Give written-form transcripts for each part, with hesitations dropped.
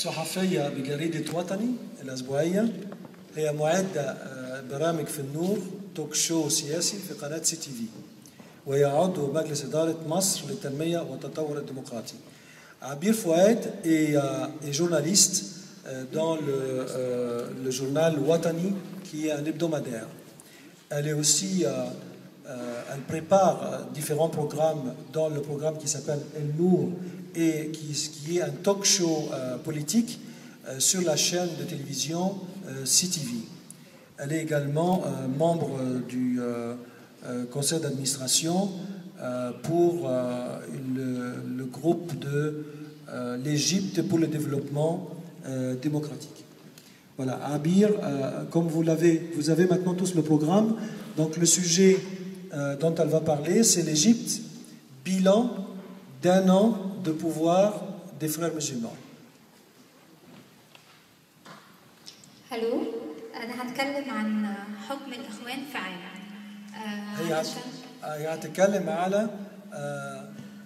صحفية بجريدة وطني الأسبوعية. هي معدة برامج في النور توك شو سياسي في قناة سي تي في، وهي عضو مجلس إدارة مصر للتنمية والتطور الديمقراطي. Abir Fouad est journaliste dans le journal Watani, qui est un hebdomadaire. Elle est aussi, elle prépare différents programmes dans le programme qui s'appelle El Nour et qui est un talk show politique sur la chaîne de télévision CTV. Elle est également membre du conseil d'administration pour le groupe de l'Égypte pour le développement démocratique. Voilà, Abir, comme vous avez maintenant tous le programme. Donc le sujet dont elle va parler, c'est l'Égypte, bilan d'un an de pouvoir des frères musulmans. Hello, أنا هتكلم عن حكم الإخوان في عام. هي هتكلم على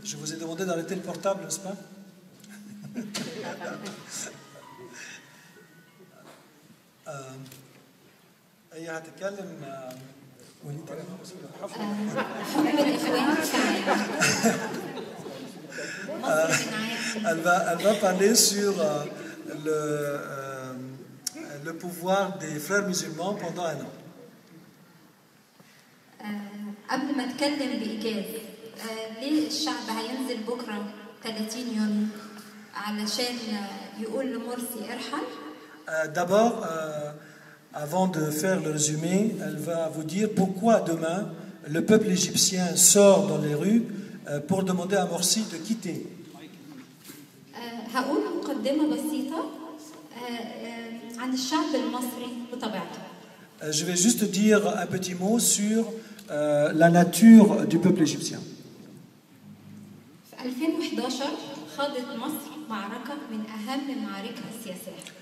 je vous ai demandé d'arrêter le portable, n'est-ce pas? هي هتكلم elle va parler sur le pouvoir des frères musulmans pendant un an. قبل ما اتكلم بإيجاز ليه الشعب هينزل بكره 30 يونيو علشان يقول لمرسي ارحل؟ D'abord, avant de faire le résumé, elle va vous dire pourquoi demain le peuple égyptien sort dans les rues pour demander à Morsi de quitter. هقول مقدمة بسيطة عن الشعب المصري بطبيعته. Je vais juste dire un petit mot sur la nature du peuple égyptien. في 2011 خاضت مصر معركة من أهم معاركها السياسية.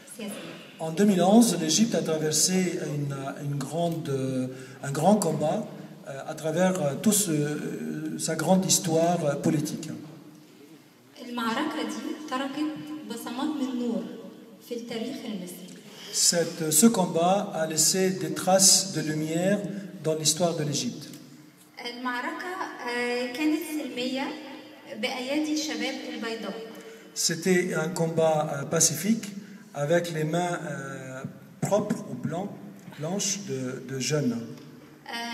En 2011, l'Égypte a traversé un grand combat à travers toute sa grande histoire politique. المعركة دي تركت بصمات من نور في التاريخ المصري. Ce combat a laissé des traces de lumière dans l'histoire de l'Égypte. المعركة كانت سلمية بأيادي شباب البيضاء. C'était un combat pacifique avec les mains propres ou blanches de jeunes.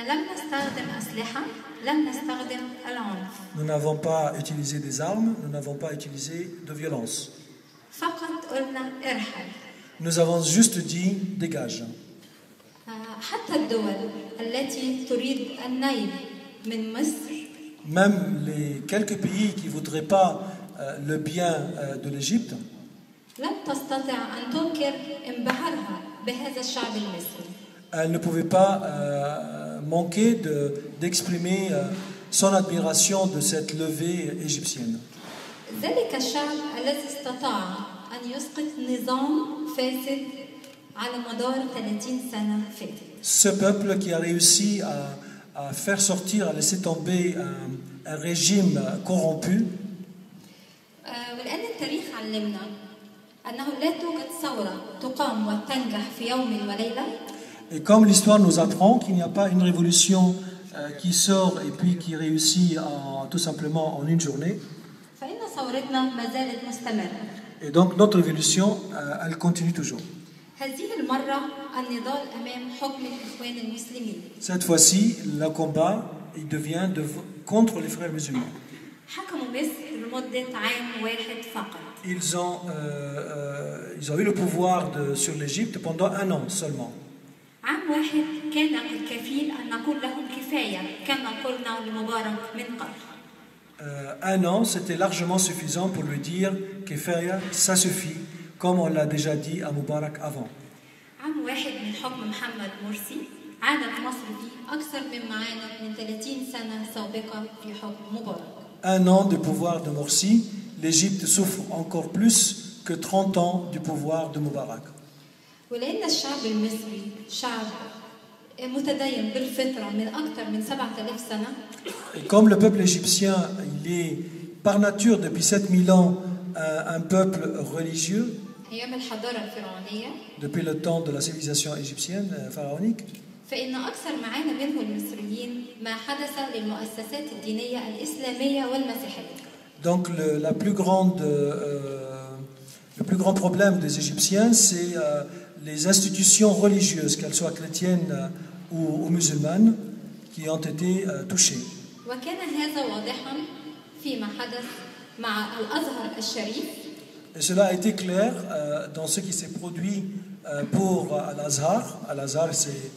لم نستخدم أسلحة، لم نستخدم العنف. Nous n'avons pas utilisé des armes, nous n'avons pas utilisé de violence. فقط قلنا ارحل. Nous avons juste dit dégage. حتى الدول التي تريد النيل من مصر. Même les quelques pays qui ne voudraient pas le bien de l'Égypte لم تستطع أن تنكر انبهارها بهذا الشعب المصري. Elle ne pouvait pas manquer d'exprimer son admiration de cette levée égyptienne. ذلك الشعب الذي استطاع أن يسقط نظام فاسد على مدار 30 سنة فاتت. Ce peuple qui a réussi à faire sortir, à laisser tomber un régime corrompu. ولأن التاريخ علمنا أنه لا توجد ثورة تقام وتنجح في يوم وليلة. Et comme l'histoire nous apprend qu'il n'y a pas une révolution qui sort et puis qui réussit tout simplement en une journée. فإن ثورتنا ما زالت مستمرة. Et donc notre révolution, elle continue toujours. هذه المرة النضال أمام حكم الإخوان المسلمين. Cette fois-ci, le combat il devient contre les frères musulmans. حكموا مصر لمدة عام واحد فقط. Ils ont eu le pouvoir sur l'Égypte pendant un an seulement. عام واحد كان الكفيل أن نقول لهم كفاية كما قلنا لمبارك من قبل. Un an, c'était largement suffisant pour lui dire Kefaya, ça suffit, comme on l'a déjà dit à Moubarak avant. عام واحد من حكم محمد مرسي عانت مصر فيه أكثر مما عانت من 30 سنة سابقة في حكم مبارك. Un an de pouvoir de Morsi, l'Égypte souffre encore plus que 30 ans du pouvoir de Moubarak. ولأن الشعب المصري شعب متدين بالفطرة من أكثر من 7000 سنة. Et comme le peuple égyptien, il est par nature depuis 7000 ans un peuple religieux. أيام الحضارة الفرعونية depuis le temps de la civilisation égyptienne pharaonique, فإن أكثر معاني منه المصريين ما حدث للمؤسسات الدينية الإسلامية والمسيحية. donc le plus grand problème des Égyptiens, c'est les institutions religieuses, qu'elles soient chrétiennes ou musulmanes, qui ont été touchées. وكان هذا واضحا فيما حدث مع الأزهر الشريف. Et cela a été clair dans ce qui s'est produit pour Al-Azhar. Al-Azhar, c'est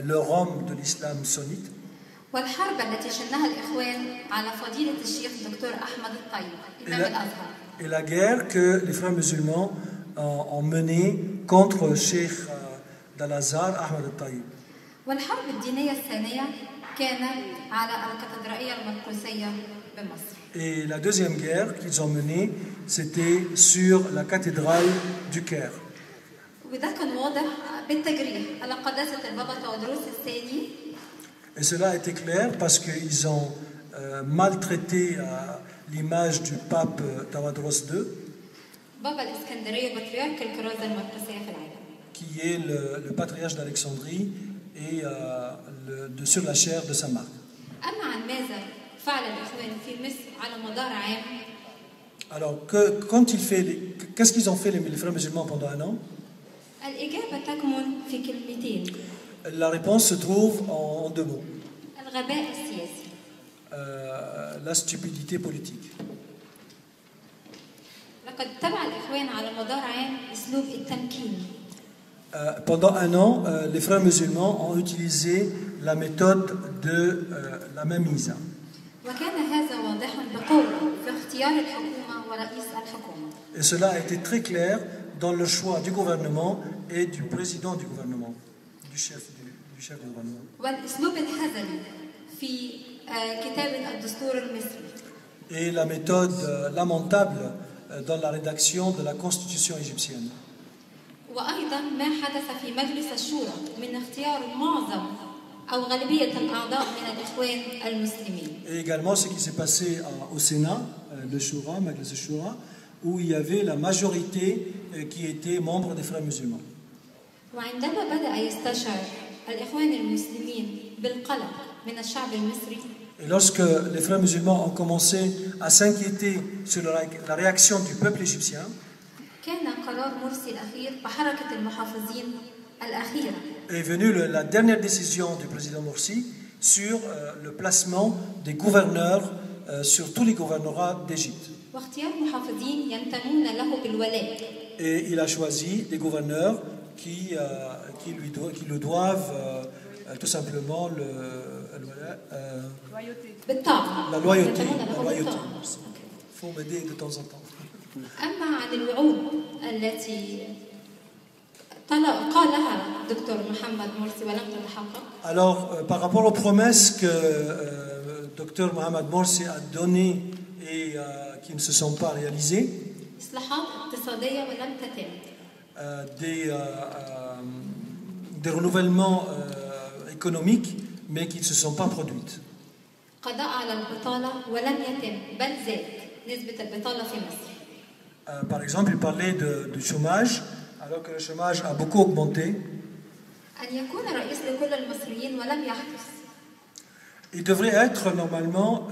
le Rome de l'islam sunnite. والحرب التي شنها الإخوان على فضيلة الشيخ دكتور أحمد الطيب إمام الأزهر. Et la guerre que les frères musulmans ont menée contre le Cheikh d'Al-Azhar, Ahmed al-Tayyib. والحرب الدينية الثانية كانت على الكاتدرائية المرقسية بمصر. Et la deuxième guerre qu'ils ont menée, c'était sur la cathédrale du Caire. وده كان واضح بالتجريح على قداسة البابا تودروس الثاني. Et cela a été clair parce qu'ils ont maltraité l'image du pape Tawadros II, بابا الإسكندرية بطريرك الكرازة المرقسية في العالم. qui est le patriarche d'Alexandrie et sur la chaire de Saint-Marc. أما عن ماذا فعل الإخوان في مصر على مدار عام؟ Alors, qu'est-ce qu'ils ont fait les frères musulmans pendant un an? الإجابة تكمن في كلمتين. La réponse se trouve en deux mots. الغباء السياسي. La stupidité politique. لقد اتبع الإخوان على مدار عام أسلوب التمكين. Pendant un an, les frères musulmans ont utilisé la méthode de la mainmise. وكان هذا واضحا بقوة في اختيار الحكومة ورئيس الحكومة. Et cela a été très clair dans le choix du gouvernement et du président du gouvernement, du chef du gouvernement. والأسلوب الهزلي في كتابة الدستور المصري. Et la méthode lamentable dans la rédaction de la constitution égyptienne. وأيضا ما حدث في مجلس الشورى من اختيار معظم أو غالبية الأعضاء من الإخوان المسلمين. Et également ce qui s'est passé au Sénat, le Shura, Majlis al-Shura, où il y avait la majorité qui était membre des frères musulmans. وعندما بدأ يستشعر الإخوان المسلمين بالقلق من الشعب المصري. Et lorsque les frères musulmans ont commencé à s'inquiéter sur la réaction du peuple égyptien, كان قرار مرسي الأخير بحركة المحافظين الأخيرة. est venue la dernière décision du président Morsi sur le placement des gouverneurs sur tous les gouvernorats d'Égypte. واختيار محافظين ينتمون له بالولاء. Et il a choisi des gouverneurs qui lui doivent tout simplement la loyauté. Il faut m'aider de temps en temps. أما عن الوعود التي قالها دكتور محمد مرسي ولم تتحقق. Alors, par rapport aux promesses que Dr Mohamed Morsi a données et qui ne se sont pas réalisées, إصلاحات اقتصادية ولم تتم. Des renouvellements économiques, mais qui ne se sont pas produites. قضاء على البطالة ولم يتم بل زاد نسبة البطالة في مصر. Par exemple, il parlait du chômage, alors que le chômage a beaucoup augmenté. أن يكون رئيس لكل المصريين ولم يحدث. Il devrait être normalement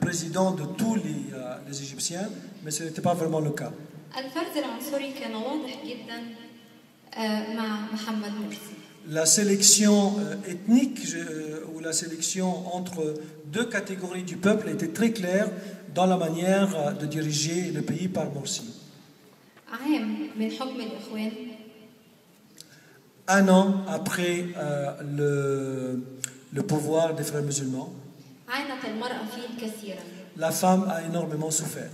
président de tous les Égyptiens, mais ce n'était pas vraiment le cas. الفرز العنصري كان واضح جدا مع محمد مرسي. La sélection ethnique ou la sélection entre deux catégories du peuple était très claire dans la manière de diriger le pays par Morsi. عام من حكم الإخوان. Un an après le pouvoir des frères musulmans, عانت المرأة فيه كثيرا. la femme a énormément souffert.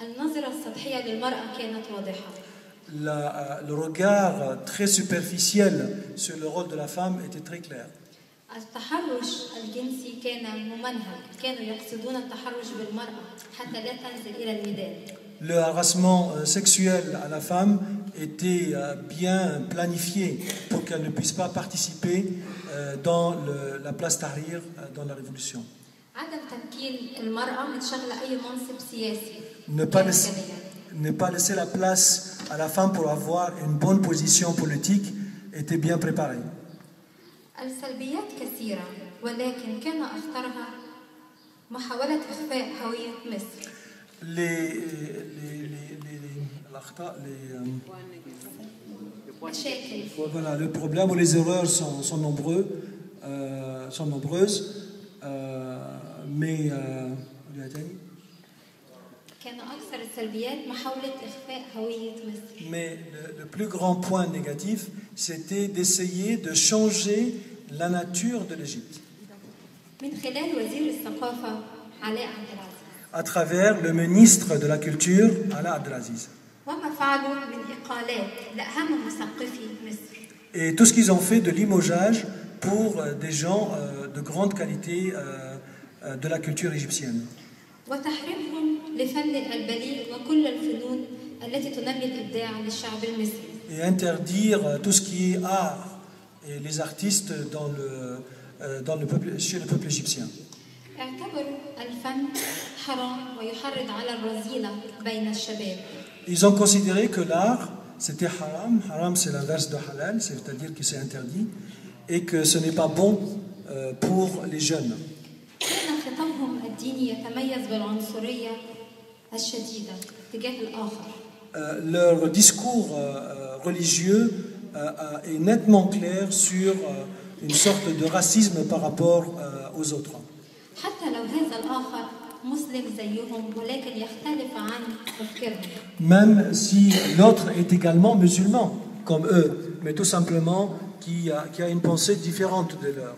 النظرة السطحية للمرأة كانت واضحة. Le regard très superficiel sur le rôle de la femme était très clair. التحرش الجنسي كان ممنهج، كانوا يقصدون التحرش بالمرأة حتى لا تنزل إلى الميدان. Le harassement sexuel à la femme était bien planifié pour qu'elle ne puisse pas participer dans la place Tahrir dans la révolution. عدم تمكين المرأة من شغل أي منصب سياسي. ne pas laisser la place à la femme pour avoir une bonne position politique était bien préparé. السلبيات كثيرة، ولكن كان أخطرها محاولة إخفاء هوية مصر. Voilà, le problème ou les erreurs sont nombreuses, mais mais le plus grand point négatif, c'était d'essayer de changer la nature de l'Égypte. À travers le ministre de la Culture, Ala Abdelaziz. Et tout ce qu'ils ont fait de limogeage pour des gens de grande qualité de la culture égyptienne. Et interdire tout ce qui est art et les artistes chez le peuple égyptien. Ils ont considéré que l'art, c'était haram. Haram, c'est l'inverse de halal, c'est-à-dire que c'est interdit, et que ce n'est pas bon pour les jeunes. Leur discours religieux est nettement clair sur une sorte de racisme par rapport aux autres. Même si l'autre est également musulman, comme eux, mais tout simplement qui a une pensée différente de leur.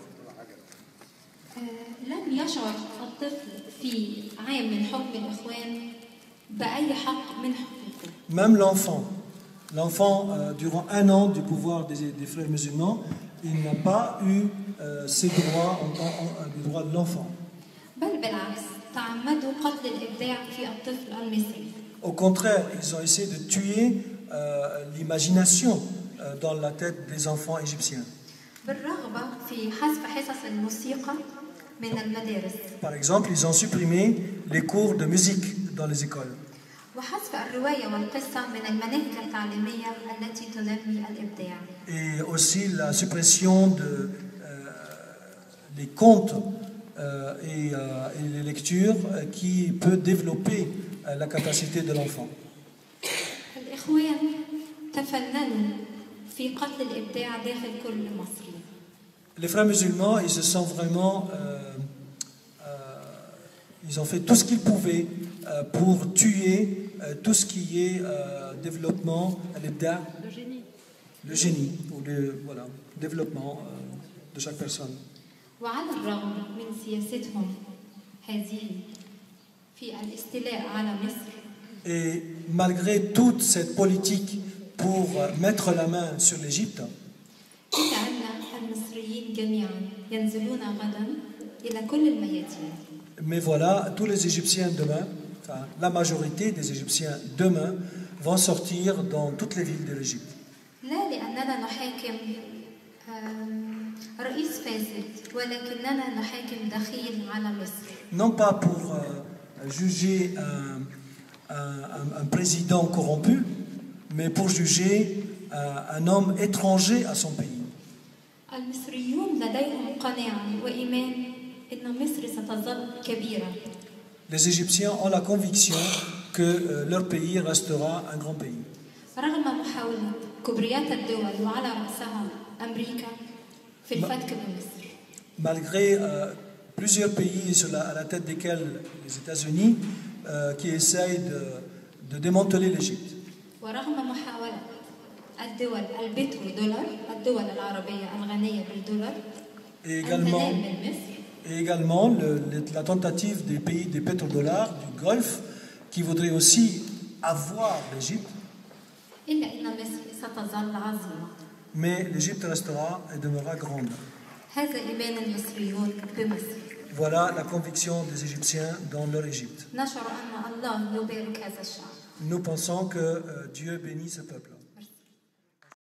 Même l'enfant, durant 1 an du pouvoir des frères musulmans, il n'a pas eu ses droits, les droits de l'enfant. Au contraire, ils ont essayé de tuer l'imagination dans la tête des enfants égyptiens. Par exemple, ils ont supprimé les cours de musique dans les écoles. Et aussi la suppression des contes et les lectures qui peut développer la capacité de l'enfant. Les frères musulmans, ils se sont vraiment, ils ont fait tout ce qu'ils pouvaient pour tuer tout ce qui est développement, le génie ou le développement de chaque personne. Et malgré toute cette politique pour mettre la main sur l'Égypte, mais voilà, tous les Égyptiens demain, enfin, la majorité des Égyptiens demain vont sortir dans toutes les villes de l'Égypte. Non pas pour juger un président corrompu, mais pour juger un homme étranger à son pays. Les Égyptiens ont la conviction que leur pays restera un grand pays. Malgré plusieurs pays à la tête desquels les États-Unis qui essayent de démanteler l'Égypte. Et également la tentative des pays des pétrodollars du Golfe qui voudraient aussi avoir l'Égypte. Mais l'Égypte restera et demeurera grande. Voilà la conviction des Égyptiens dans leur Égypte. Nous pensons que Dieu bénit ce peuple.